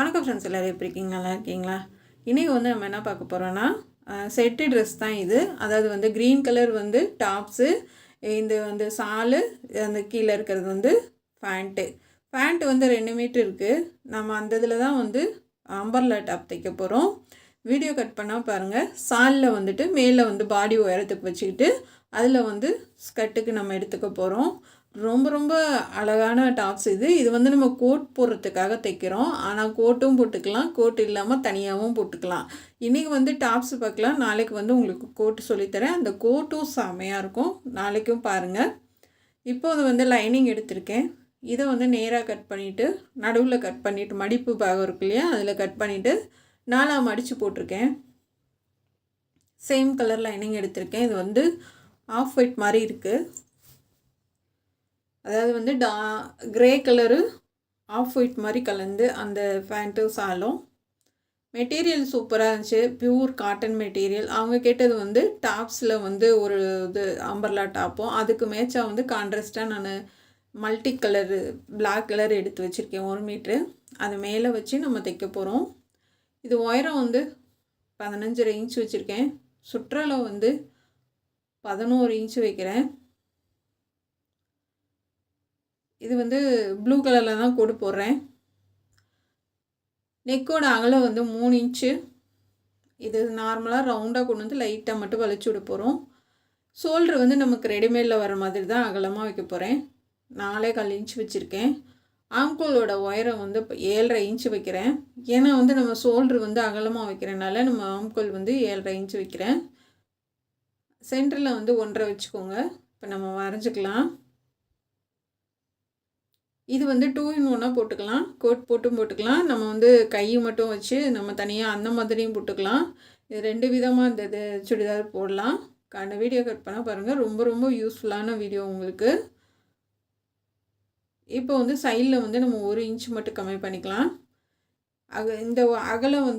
வணக்கம் ஃப்ரெண்ட்ஸ், எல்லோரும் எப்படி இருக்கீங்க? நல்லா இருக்கீங்களா? இன்றைக்கி நம்ம என்ன பார்க்க போகிறோன்னா, செட்டு ட்ரெஸ் தான் இது. அதாவது க்ரீன் கலர் டாப்ஸு, இந்த சாலு, அந்த கீழே இருக்கிறது பேண்ட்டு. பேண்ட்டு 2 மீட்ரு இருக்குது. நம்ம அந்த இதில் தான் அம்பர்லா டாப் தைக்க போகிறோம். வீடியோ கட் பண்ணால் பாருங்கள். சாலில் மேலே பாடி உயரத்துக்கு வச்சுக்கிட்டு அதில் ஸ்கர்ட்டுக்கு நம்ம எடுத்துக்க போகிறோம். ரொம்ப ரொம்ப அழகான டாப்ஸ் இது. இது நம்ம கோட் போடுறதுக்காக தைக்கிறோம். ஆனால் கோட்டும் போட்டுக்கலாம், கோட் இல்லாமல் தனியாகவும் போட்டுக்கலாம். இன்றைக்கி டாப்ஸ் பார்க்கலாம், நாளைக்கு உங்களுக்கு கோட்டு சொல்லித்தரேன். அந்த கோட்டும் செமையாக இருக்கும். நாளைக்கும் பாருங்கள். இப்போது லைனிங் எடுத்திருக்கேன். இதை நேராக கட் பண்ணிவிட்டு, நடுவில் கட் பண்ணிவிட்டு, மடிப்பு பாகம் இருக்கு இல்லையா, அதில் கட் பண்ணிவிட்டு 4ஆக மடித்து போட்டிருக்கேன். சேம் கலர் லைனிங் எடுத்திருக்கேன். இது ஆஃப் ஒயிட் மாதிரி இருக்குது. அதாவது கிரே கலரு ஆஃப் ஒயிட் மாதிரி கலந்து அந்த பேண்ட்டு சாலும். மெட்டீரியல் சூப்பராக இருந்துச்சு. Pure cotton material. அவங்க கேட்டது டாப்ஸில் ஒரு இது அம்பர்லா டாப்பும், அதுக்கு மேட்சாக கான்ட்ராஸ்ட்டாக நான் மல்டி கலரு பிளாக் கலர் எடுத்து வச்சுருக்கேன் 1 மீட்ரு. அது மேலே வச்சு நம்ம தைக்க போகிறோம். இது உயரம் 15.5 இன்ச் வச்சுருக்கேன். சுற்றளவு 11 இன்ச்சு வைக்கிறேன். இது ப்ளூ கலரில் தான் கோடு போடுறேன். நெக்கோட அகலம் 3 இன்ச்சு. இது நார்மலாக ரவுண்டாக கொண்டு லைட்டாக மட்டும் வளைச்சி விட போகிறோம். ஷோல்ட்ரு நமக்கு ரெடிமேடில் வர மாதிரி தான் அகலமாக வைக்க போகிறேன். 4.25 இன்ச் வச்சுருக்கேன். ஆம்கோலோட உயரம் 7.5 இன்ச்சு வைக்கிறேன். ஏன்னா நம்ம ஷோல்ட்ரு அகலமாக வைக்கிறனால நம்ம ஆம்கோல் 7.5 இன்ச்சு வைக்கிறேன். சென்டரில் 1.5 வச்சுக்கோங்க. இப்போ நம்ம வரைஞ்சிக்கலாம். இது 2 in 1 போட்டுக்கலாம். கோட் போட்டுக்கலாம். நம்ம கை மட்டும் வச்சு நம்ம தனியாக அந்த மாதிரியும் போட்டுக்கலாம். இது 2 விதமாக இந்த சுடிதார் போடலாம். அந்த வீடியோ கட் பண்ணால் பாருங்கள். ரொம்ப ரொம்ப யூஸ்ஃபுல்லான வீடியோ உங்களுக்கு. இப்போ சைடில் நம்ம 1 இன்ச் மட்டும் கம்மி பண்ணிக்கலாம். இந்த அகலம்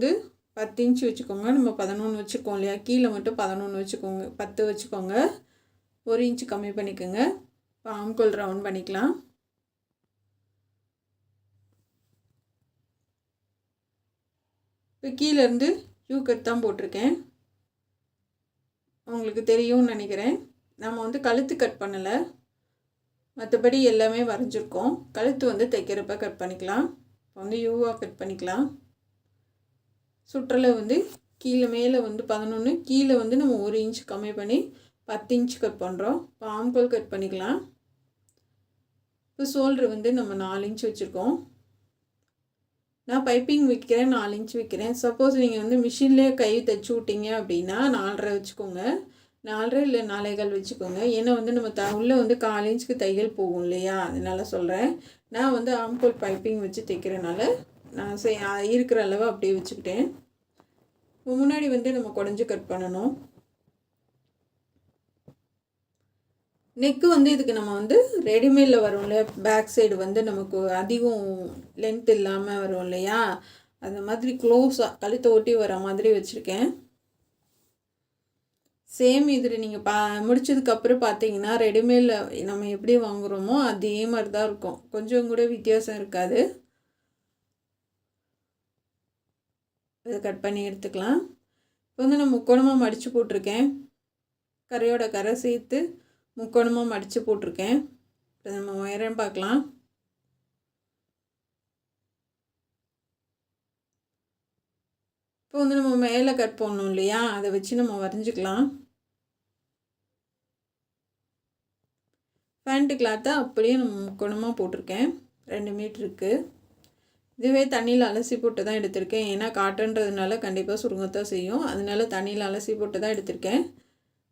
10 இன்ச் வச்சுக்கோங்க. நம்ம 11 வச்சுருக்கோம் இல்லையா, கீழே மட்டும் 11 வச்சுக்கோங்க, 10 வச்சுக்கோங்க. 1 இன்ச் கம்மி பண்ணிக்கோங்க. இப்போ ஆம்கோல் ரவுண்ட் பண்ணிக்கலாம். இப்போ கீழேருந்து யூ கட் தான் போட்டிருக்கேன். உங்களுக்கு தெரியும்னு நினைக்கிறேன். நம்ம கழுத்து கட் பண்ணலை, மற்றபடி எல்லாமே வரைஞ்சிருக்கோம். கழுத்து தைக்கிறப்ப கட் பண்ணிக்கலாம். இப்போ யூவாக கட் பண்ணிக்கலாம். சுற்றளவு கீழே மேலே 11, கீழே நம்ம 1 இன்ச் கம்மி பண்ணி 10 இன்ச் கட் பண்ணுறோம். இப்போ ஆம்கோல் கட் பண்ணிக்கலாம். இப்போ ஷோல்ட்ரு நம்ம 4 இன்ச் வச்சுருக்கோம். நான் பைப்பிங் வைக்கிறேன், 4 இன்ச் வைக்கிறேன். சப்போஸ் நீங்கள் மிஷின்லேயே கை தைச்சி விட்டீங்க அப்படின்னா 4.5 வச்சுக்கோங்க. 4.5 இல்லை 4.25 வச்சுக்கோங்க. ஏன்னா நம்ம உள்ளே 4 இன்ச்சுக்கு தையல் போகும் இல்லையா, அதனால சொல்கிறேன். நான் ஆம்கோல் பைப்பிங் வச்சு தைக்கிறனால நான் இருக்கிற அளவு அப்படியே வச்சுக்கிட்டேன். முன்னாடி நம்ம குடஞ்சி கட் பண்ணணும். நெக்கு இதுக்கு நம்ம ரெடிமேடில் வரும் இல்லையா, பேக் சைடு நமக்கு அதிகம் லென்த் இல்லாமல் வரும் இல்லையா, அந்த மாதிரி க்ளோஸாக கழுத்தை ஒட்டி வர மாதிரி வச்சுருக்கேன். சேம் இதில் நீங்கள் முடிச்சதுக்கப்புறம் பார்த்தீங்கன்னா ரெடிமேடில் நம்ம எப்படி வாங்குகிறோமோ அதே மாதிரி தான் இருக்கும். கொஞ்சம் கூட வித்தியாசம் இருக்காது. இதை கட் பண்ணி எடுத்துக்கலாம். இப்போ நான் முக்கோணமாக மடித்து போட்டிருக்கேன். கரையோட கரை சேர்த்து முக்கோணமாக மடித்து போட்டிருக்கேன். இப்போ நம்ம உயரம் பார்க்கலாம். இப்போ நம்ம மேலே கட் பண்ணணும் இல்லையா, அதை வச்சு நம்ம வரைஞ்சிக்கலாம். பேண்ட்டு கிளாத்தை அப்படியே நம்ம முக்கோணமாக போட்டிருக்கேன். 2 மீட்டருக்கு. இதுவே தண்ணியில் அலசி போட்டு தான் எடுத்திருக்கேன். ஏன்னா காட்டன்றதுனால கண்டிப்பாக சுருங்கத்தான் செய்யும். அதனால தண்ணியில் அலசி போட்டு தான் எடுத்திருக்கேன்.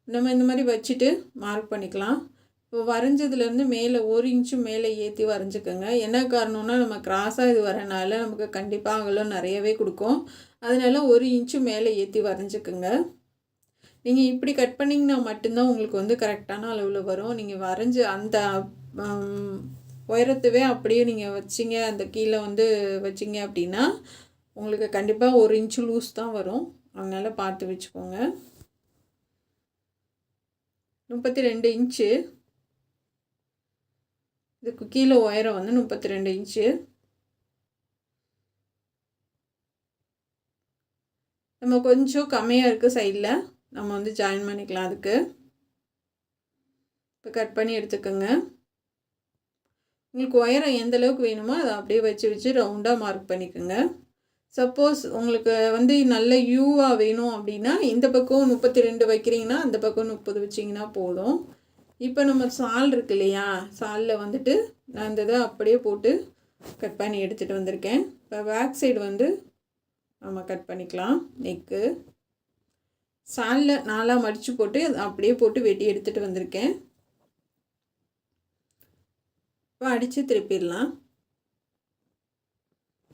நம்ம இந்த மாதிரி வச்சுட்டு மார்க் பண்ணிக்கலாம். இப்போ வரைஞ்சதுலேருந்து மேலே 1 இன்ச்சு மேலே ஏற்றி வரைஞ்சிக்கோங்க. என்ன காரணம்னா நம்ம கிராஸாக இது வரனால நமக்கு கண்டிப்பாக அகலம் நிறையவே கொடுக்கும். அதனால 1 இன்ச்சு மேலே ஏற்றி வரைஞ்சிக்கோங்க. நீங்கள் இப்படி கட் பண்ணிங்கன்னா மட்டும்தான் உங்களுக்கு கரெக்டான அளவில் வரும். நீங்கள் வரைஞ்ச அந்த உயரத்தவே அப்படியே நீங்கள் வச்சிங்க, அந்த கீழே வச்சிங்க அப்படின்னா உங்களுக்கு கண்டிப்பாக 1 இன்ச்சு லூஸ் தான் வரும். அதனால் பார்த்து வச்சுக்கோங்க. 32 இன்ச்சு. இதுக்கு கீழே உயரம் 32 இன்ச்சு. நம்ம கொஞ்சம் கம்மியாக இருக்குது சைடில், நம்ம வந்து ஜாயின் பண்ணிக்கலாம். அதுக்கு இப்போ கட் பண்ணி எடுத்துக்கோங்க. உங்களுக்கு உயரம் எந்த அளவுக்கு வேணுமோ அதை அப்படியே வச்சு ரவுண்டாக மார்க் பண்ணிக்கோங்க. சப்போஸ் உங்களுக்கு வந்து நல்ல யூவாக வேணும் அப்படின்னா இந்த பக்கம் 32 வைக்கிறீங்கன்னா அந்த பக்கம் 30 வச்சிங்கன்னா போதும். இப்போ நம்ம சால் இருக்கு இல்லையா, சாலில் வந்துட்டு நான் இந்த இதை அப்படியே போட்டு கட் பண்ணி எடுத்துகிட்டு வந்திருக்கேன். இப்போ பேக் சைடு வந்து நம்ம கட் பண்ணிக்கலாம். நெக்கு சாலில் 4 மடித்து போட்டு அப்படியே போட்டு வெட்டி எடுத்துகிட்டு வந்திருக்கேன். இப்போ அடித்து திருப்பிடலாம்.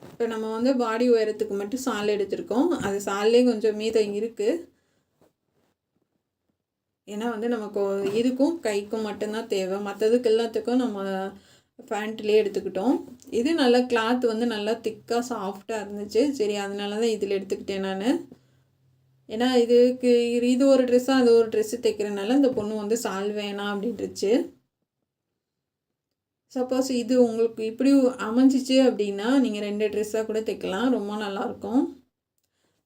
இப்போ நம்ம வந்து பாடி உயரத்துக்கு மட்டும் சால் எடுத்திருக்கோம். அது சால்லே கொஞ்சம் மீதம் இருக்குது. ஏன்னா வந்து நமக்கு இதுக்கும் கைக்கும் மட்டும்தான் தேவை, மற்றதுக்கு எல்லாத்துக்கும் நம்ம பேண்ட்லேயே எடுத்துக்கிட்டோம். இது நல்லா கிளாத் வந்து நல்லா திக்காக சாஃப்டாக இருந்துச்சு. சரி, அதனால தான் இதில் எடுத்துக்கிட்டேன் நான். ஏன்னா இதுக்கு இது ஒரு ட்ரெஸ்ஸாக அது ஒரு ட்ரெஸ்ஸு தைக்கிறனால இந்த பொண்ணு வந்து சால் வேணாம் அப்படின்ட்டுருச்சு. சப்போஸ் இது உங்களுக்கு இப்படி அமைஞ்சிச்சு அப்படின்னா நீங்கள் 2 ட்ரெஸ்ஸாக கூட தைக்கலாம், ரொம்ப நல்லாயிருக்கும்.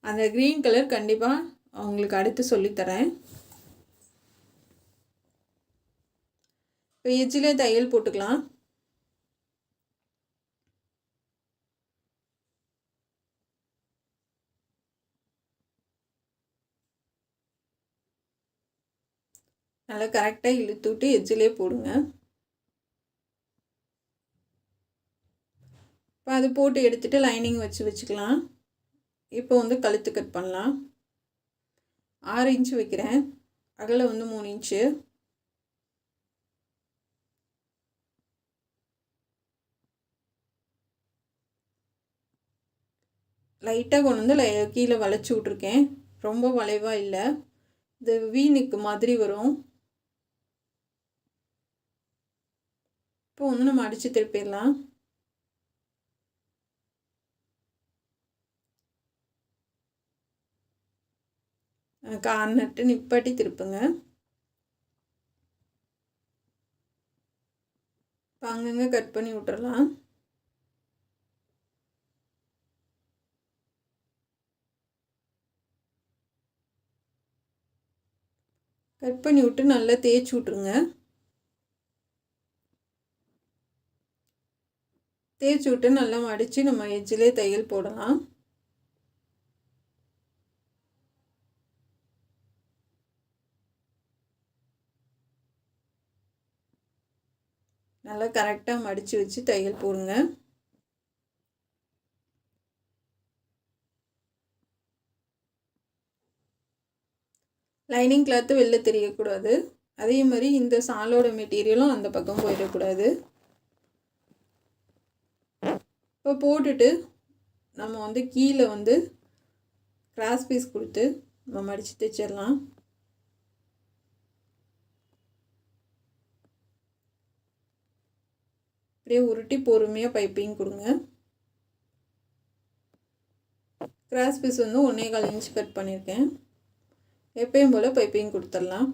அந்த க்ரீன் கலர் கண்டிப்பாக உங்களுக்கு அடுத்து சொல்லித்தரேன். இப்போ எஜ்ஜில் தையல் போட்டுக்கலாம். நல்லா கரெக்டாக இழுத்து விட்டு எஜ்ஜிலே போடுங்க. இப்போ அது போட்டு எடுத்துகிட்டு லைனிங் வச்சுக்கலாம். இப்போ வந்து கழுத்து கட் பண்ணலாம். 6 இன்ச்சு வைக்கிறேன், அகலம் வந்து 3 இன்ச்சு. லைட்டாக கொண்டு வந்து கீழே வளைச்சி விட்ருக்கேன், ரொம்ப வளைவாக இல்லை. இது வீனுக்கு மாதிரி வரும். இப்போ வந்து நம்ம அடித்து திருப்பிடலாம். கார்னட்டு நிப்பாட்டி திருப்புங்க. இப்போ அங்கங்கே கட் பண்ணி விட்டுறலாம். கட் பண்ணி விட்டு நல்லா தேய்ச்சி விட்ருங்க. தேய்ச்சி விட்டு நல்லா மடித்து நம்ம எஜ்ஜிலே தையல் போடலாம். நல்லா கரெக்டாக மடித்து வச்சு தையல் போடுங்க. லைனிங் கிளாத்து வெளில தெரியக்கூடாது. அதே மாதிரி இந்த சாலோட மெட்டீரியலும் அந்த பக்கம் போயிடக்கூடாது. இப்போ போட்டுட்டு நம்ம வந்து கீழே வந்து கிராஸ் பீஸ் கொடுத்து நம்ம மடித்து தைச்சிடலாம். அப்படியே உருட்டி பொறுமையாக பைப்பிங் கொடுங்க. கிராஸ் பீஸ் வந்து 1.25 இன்ச் கட் பண்ணியிருக்கேன். எப்பயும் போல் பைப்பிங் கொடுத்துடலாம்.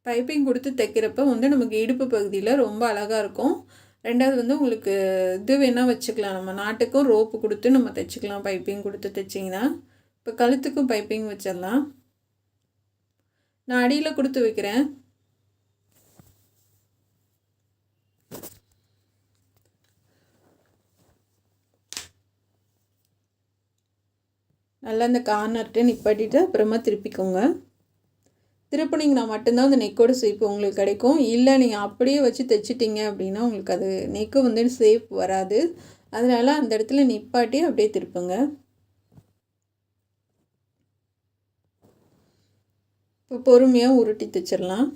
பைப்பிங் கொடுத்து தைக்கிறப்ப வந்து நமக்கு இடுப்பு பகுதியில் ரொம்ப அழகாக இருக்கும். ரெண்டாவது வந்து உங்களுக்கு இது வேணால் வச்சுக்கலாம், நம்ம நாட்டுக்கும் ரோப்பு கொடுத்து நம்ம தைச்சிக்கலாம் பைப்பிங் கொடுத்து தைச்சிங்கன்னா. இப்போ கழுத்துக்கும் பைப்பிங் வச்சிடலாம். நான் அடியில் கொடுத்து வைக்கிறேன். நல்லா இந்த கார்னர்ட்டு நிப்பாட்டிட்டு அப்புறமா திருப்பிக்கோங்க. திருப்பினீங்கன்னா மட்டும்தான் அந்த நெக்கோட ஷேப் உங்களுக்கு கிடைக்கும். இல்லை நீங்கள் அப்படியே வச்சு தைச்சிட்டிங்க அப்படின்னா உங்களுக்கு அது நெக்கு வந்து ஷேப் வராது. அதனால் அந்த இடத்துல நிப்பாட்டி அப்படியே திருப்புங்க. இப்போ பொறுமையாக உருட்டி தைச்சிடலாம்.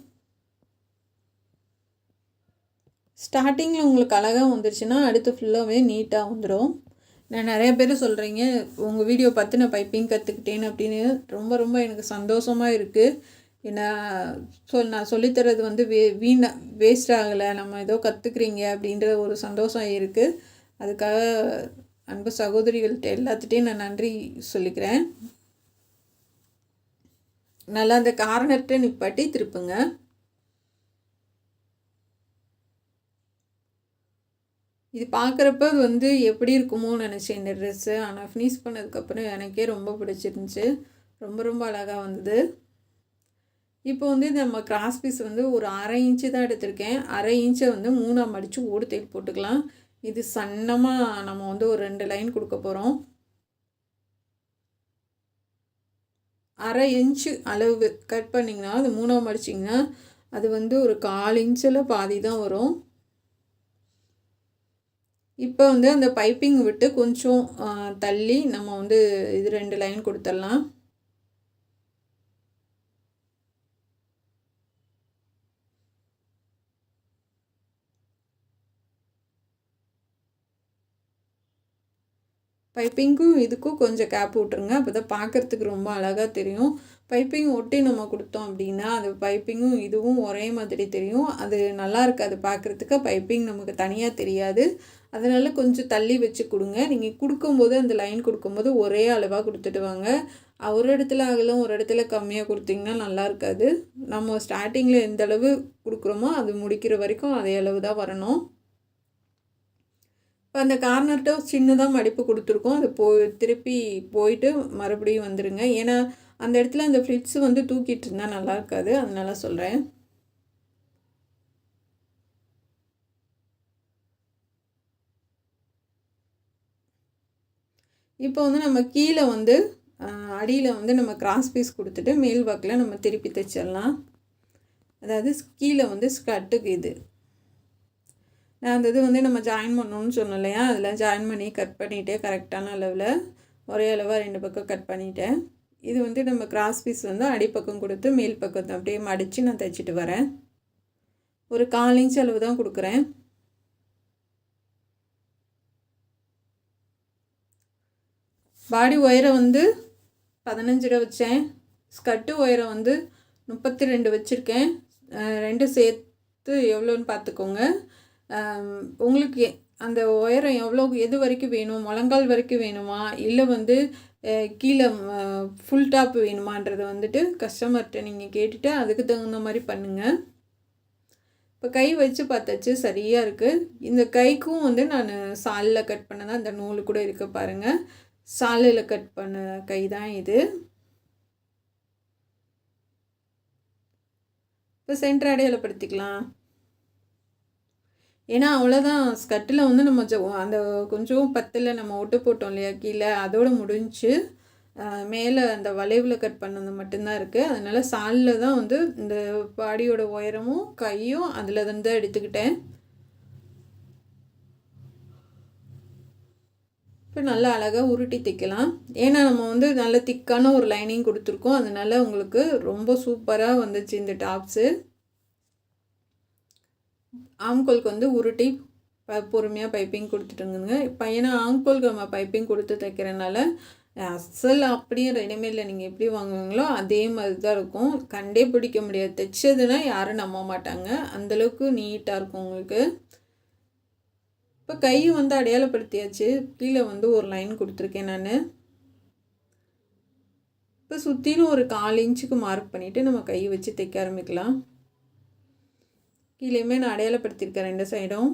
ஸ்டார்டிங்கில் உங்களுக்கு அழகாக வந்துருச்சுன்னா அடுத்து ஃபுல்லாகவே நீட்டாக வந்துடும். நான் நிறைய பேர் சொல்கிறீங்க உங்கள் வீடியோ பார்த்து நான் பைப்பிங் கற்றுக்கிட்டேன்னு அப்படின்னு. ரொம்ப ரொம்ப எனக்கு சந்தோஷமாக இருக்குது. ஏன்னா நான் சொல்லித்தரது வந்து வேஸ்ட் ஆகலை, நம்ம ஏதோ கற்றுக்குறீங்க அப்படின்ற ஒரு சந்தோஷம் இருக்குது. அதுக்காக அன்பு சகோதரிகள்கிட்ட எல்லாத்துட்டையும் நான் நன்றி சொல்லிக்கிறேன். நல்லா அந்த கார்னர்கிட்ட நிப்பாட்டி திருப்புங்க. இது பார்க்குறப்ப வந்து எப்படி இருக்குமோன்னு நினச்சேன் இந்த ட்ரெஸ்ஸு. ஆனால் ஃபினிஷ் பண்ணதுக்கப்புறம் எனக்கே ரொம்ப பிடிச்சிருந்துச்சி. ரொம்ப ரொம்ப அழகாக வந்தது. இப்போ வந்து நம்ம கிராஸ் பீஸ் வந்து ஒரு 1/2 இன்ச்சு தான் எடுத்திருக்கேன். 1/2 இன்ச்சை வந்து 3ஆக மடித்து ஓடு தையல் போட்டுக்கலாம். இது சன்னமாக நம்ம வந்து ஒரு 2 லைன் கொடுக்க போகிறோம். 1/2 இன்ச்சு அளவு கட் பண்ணிங்கன்னா அது 3ஆக மடிச்சிங்கன்னா அது வந்து ஒரு 1/4 இன்ச்சில் பாதி தான் வரும். இப்போ வந்து அந்த பைப்பிங் விட்டு கொஞ்சம் தள்ளி நம்ம வந்து இது 2 லைன் கொடுத்துடலாம். பைப்பிங்க்கும் இதுக்கும் கொஞ்சம் கேப் விட்ருங்க. அப்போ தான் பார்க்குறதுக்கு ரொம்ப அழகாக தெரியும். பைப்பிங் ஒட்டி நம்ம கொடுத்தோம் அப்படின்னா அது பைப்பிங்கும் இதுவும் ஒரே மாதிரி தெரியும். அது நல்லா இருக்காது பார்க்குறதுக்கு. பைப்பிங் நமக்கு தனியாக தெரியாது. அதனால் கொஞ்சம் தள்ளி வச்சு கொடுங்க. நீங்கள் கொடுக்கும்போது அந்த லைன் கொடுக்கும்போது ஒரே அளவாக கொடுத்துட்டு வாங்க. ஒரு இடத்துல அகலம் ஒரு இடத்துல கம்மியாக கொடுத்திங்கன்னா நல்லா இருக்காது. நம்ம ஸ்டார்டிங்கில் எந்த அளவு கொடுக்குறோமோ அது முடிக்கிற வரைக்கும் அதே அளவு தான் வரணும். இப்போ அந்த கார்னர்கிட்ட சின்னதாக மடிப்பு கொடுத்துருக்கோம். அது திருப்பி போயிட்டு மறுபடியும் வந்துடுங்க. ஏன்னா அந்த இடத்துல அந்த ஃப்ளிட்ஸ் வந்து தூக்கிட்டு இருந்தால் நல்லா இருக்காது. அதனால சொல்கிறேன். இப்போ வந்து நம்ம கீழே வந்து அடியில் வந்து நம்ம கிராஸ் பீஸ் கொடுத்துட்டு மேல் வாக்கில் நம்ம திருப்பி தைச்சிடலாம். அதாவது கீழே வந்து ஸ்கர்ட்டுக்கு இது நான் அந்த இது வந்து நம்ம ஜாயின் பண்ணணும்னு சொன்னோம் இல்லையா, அதில் ஜாயின் பண்ணி கட் பண்ணிவிட்டு கரெக்டான அளவில் ஒரே அளவாக 2 பக்கம் கட் பண்ணிவிட்டேன். இது வந்து நம்ம கிராஸ் பீஸ் வந்து அடிப்பக்கம் கொடுத்து மேல் பக்கத்தை அப்படியே மடித்து நான் தைச்சிட்டு வரேன். ஒரு 1/4 இன்ச் அளவு தான் கொடுக்குறேன். பாடி உயரம் வந்து 15 வச்சேன். ஸ்கர்ட்டு உயரம் வந்து 32 வச்சுருக்கேன். 2 சேர்த்து எவ்வளோன்னு பார்த்துக்கோங்க. உங்களுக்கு அந்த உயரம் எவ்வளோ எது வரைக்கும் வேணும், முழங்கால் வரைக்கும் வேணுமா இல்லை வந்து கீழே ஃபுல் டாப் வேணுமான்றதை வந்துட்டு கஸ்டமர்கிட்ட நீங்கள் கேட்டுட்டு அதுக்கு தகுந்த மாதிரி பண்ணுங்கள். இப்போ கை வச்சு பார்த்தாச்சு சரியாக இருக்குது. இந்த கைக்கும் வந்து நான் சாலில் கட் பண்ணதான் இந்த நூல் கூட இருக்க பாருங்கள். சாலில் கட் பண்ண கை தான் இது. இப்போ சென்டர் அடையாளப்படுத்திக்கலாம். ஏன்னா அவ்வளோதான். ஸ்கர்ட்டில் வந்து நம்ம அந்த கொஞ்சம் பத்தில் நம்ம ஒட்டு போட்டோம் இல்லையா கீழே, அதோடு முடிஞ்சு மேலே அந்த வளைவில் கட் பண்ணது மட்டும்தான் இருக்குது. அதனால் சாலில் தான் வந்து இந்த பாடியோட உயரமும் கையும் அதில் தான் எடுத்துக்கிட்டேன். இப்போ நல்லா அழகாக உருட்டி தைக்கலாம். ஏன்னா நம்ம வந்து நல்ல திக்கான ஒரு லைனிங் கொடுத்துருக்கோம். அதனால் உங்களுக்கு ரொம்ப சூப்பராக வந்துச்சு இந்த டாப்ஸு. ஆம்கோலுக்கு வந்து உருட்டி பொறுமையாக பைப்பிங் கொடுத்துட்டுங்க. இப்போ ஏன்னா ஆம்கோலுக்கு நம்ம பைப்பிங் கொடுத்து தைக்கிறனால அசல் அப்படியே ரெடிமேடில் நீங்கள் எப்படி வாங்குவீங்களோ அதே மாதிரி தான் இருக்கும். கண்டே பிடிக்க முடியாது. தைச்சதுன்னா யாரும் நம்ப மாட்டாங்க. அந்தளவுக்கு நீட்டாக இருக்கும் உங்களுக்கு. இப்போ கையை வந்து அடையாளப்படுத்தியாச்சு. கீழே வந்து ஒரு லைன் கொடுத்துருக்கேன் நான். இப்போ சுற்றிலும் ஒரு 1/4 இன்ச்சுக்கு மார்க் பண்ணிவிட்டு நம்ம கையை வச்சு தைக்க ஆரம்பிக்கலாம். கீழேயுமே நான் அடையாளப்படுத்தியிருக்கேன் 2 சைடும்.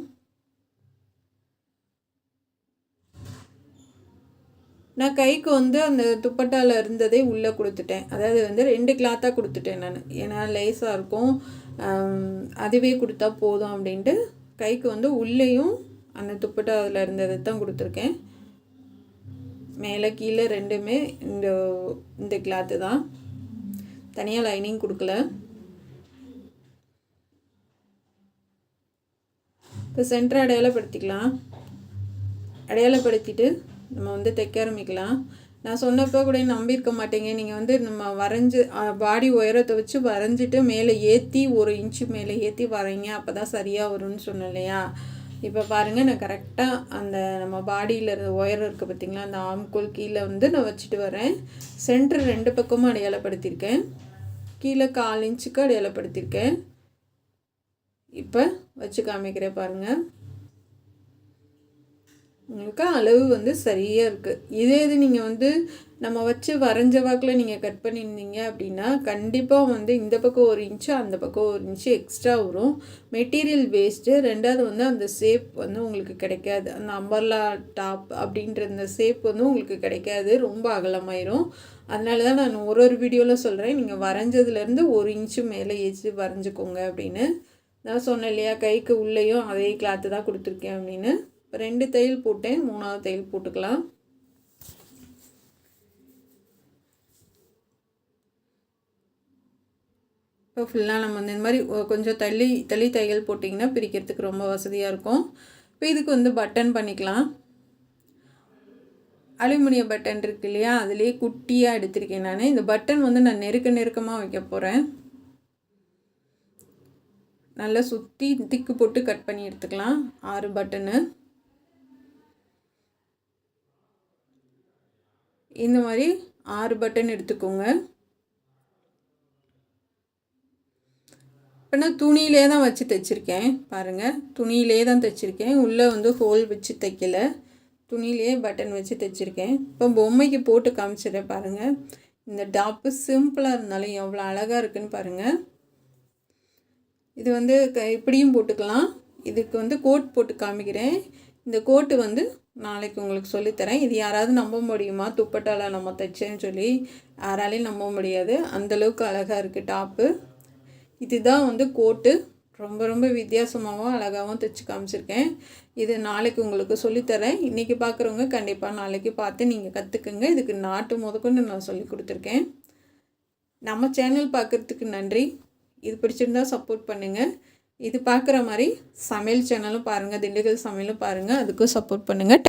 நான் கைக்கு வந்து அந்த துப்பட்டாவில் இருந்ததே உள்ளே கொடுத்துட்டேன். அதாவது வந்து 2 கிளாத்தாக கொடுத்துட்டேன் நான். ஏன்னா லேஸாக இருக்கும், அதுவே கொடுத்தா போதும் அப்படின்ட்டு கைக்கு வந்து உள்ளேயும் அந்த துப்பட்டாவில் இருந்ததை தான் கொடுத்துருக்கேன். மேலே கீழே 2மே இந்த கிளாத்து தான். தனியாக லைனிங் கொடுக்கல. இப்போ சென்டர் அடையாளப்படுத்திக்கலாம். அடையாளப்படுத்திட்டு நம்ம வந்து தைக்க ஆரம்பிக்கலாம். நான் சொன்னப்போ கூட நம்பியிருக்க மாட்டேங்க. நீங்கள் வந்து நம்ம வரைஞ்சி பாடி உயரத்தை வச்சு வரைஞ்சிட்டு மேலே ஏற்றி 1 இன்ச்சு மேலே ஏற்றி வரைங்க, அப்போ தான் சரியாக வரும்னு சொன்னேன் இல்லையா. இப்போ பாருங்கள், நான் கரெக்டாக அந்த நம்ம பாடியில் உயரம் இருக்குது பார்த்திங்களா, அந்த ஆம்கோல் கீழே வந்து நான் வச்சுட்டு வரேன். சென்டர் 2 பக்கமும் அடையாளப்படுத்தியிருக்கேன். கீழே 1/4 இன்ச்சுக்கு அடையாளப்படுத்தியிருக்கேன். இப்போ வச்சு காமிக்கிறேன் பாருங்கள். உங்களுக்கு அளவு வந்து சரியாக இருக்குது. இது நீங்கள் வந்து நம்ம வச்சு வரைஞ்ச வாக்கில் நீங்கள் கட் பண்ணியிருந்தீங்க அப்படின்னா கண்டிப்பாக வந்து இந்த பக்கம் 1 இன்ச்சு அந்த பக்கம் 1 இன்ச்சு எக்ஸ்ட்ரா வரும். Material waste. ரெண்டாவது வந்து அந்த ஷேப் வந்து உங்களுக்கு கிடைக்காது. அந்த அம்பர்லா டாப் அப்படின்ற இந்த ஷேப் வந்து உங்களுக்கு கிடைக்காது, ரொம்ப அகலமாயிரும். அதனால தான் நான் ஒரு வீடியோவில் சொல்கிறேன், நீங்கள் வரைஞ்சதுலேருந்து 1 இன்ச்சு மேலே ஏற்றி வரைஞ்சிக்கோங்க அப்படின்னு. நான் சொன்னேன் இல்லையா, கைக்கு உள்ளேயும் அதே கிளாத்து தான் கொடுத்துருக்கேன் அப்படின்னு. இப்போ 2 தையல் போட்டேன், 3ஆவது தையல் போட்டுக்கலாம். இப்போ ஃபுல்லாக நம்ம வந்து இந்த மாதிரி கொஞ்சம் தள்ளி தையல் போட்டிங்கன்னா பிரிக்கிறதுக்கு ரொம்ப வசதியாக இருக்கும். இப்போ இதுக்கு வந்து பட்டன் பண்ணிக்கலாம். அலுமினியம் பட்டன் இருக்கு இல்லையா, அதுலேயே குட்டியாக எடுத்திருக்கேன் நான். இந்த பட்டன் வந்து நான் நெருக்கமாக வைக்க போகிறேன். நல்லா சுற்றி திக்கு போட்டு கட் பண்ணி எடுத்துக்கலாம். 6 பட்டனு இந்த மாதிரி 6 பட்டன் எடுத்துக்கோங்க. இப்போ நான் துணியிலே தான் வச்சு தைச்சிருக்கேன் பாருங்கள். துணியிலே தான் தைச்சிருக்கேன், உள்ளே வந்து ஹோல் வச்சு தைக்கலை, துணியிலே பட்டன் வச்சு தைச்சிருக்கேன். இப்போ பொம்மைக்கு போட்டு காமிச்சிடுறேன் பாருங்கள். இந்த டாப்பு சிம்பிளாக இருந்தாலும் எவ்வளோ அழகாக இருக்குதுன்னு பாருங்கள். இது வந்து இப்படியும் போட்டுக்கலாம். இதுக்கு வந்து கோட் போட்டு காமிக்கிறேன். இந்த கோட்டு வந்து நாளைக்கு உங்களுக்கு சொல்லித்தரேன். இது யாராவது நம்ப முடியுமா, துப்பட்டால நம்ம தைச்சேன்னு சொல்லி? யாராலையும் நம்ப முடியாது, அந்தளவுக்கு அழகாக இருக்குது டாப்பு. இதுதான் வந்து கோட்டு. ரொம்ப வித்தியாசமாகவும் அழகாகவும் தைச்சி காமிச்சிருக்கேன். இது நாளைக்கு உங்களுக்கு சொல்லித்தரேன். இன்றைக்கி பார்க்குறவங்க கண்டிப்பாக நாளைக்கு பார்த்து நீங்கள் கற்றுக்குங்க. இதுக்கு நாட்டு முதற்கொண்டு நான் சொல்லி கொடுத்துருக்கேன். நம்ம சேனல் பார்க்குறதுக்கு நன்றி. இது பிடிச்சிருந்தால் சப்போர்ட் பண்ணுங்கள். இது பார்க்குற மாதிரி சமையல் சேனலும் பாருங்கள், திண்டுக்கல் சமையலும் பாருங்கள், அதுக்கும் சப்போர்ட் பண்ணுங்கள்.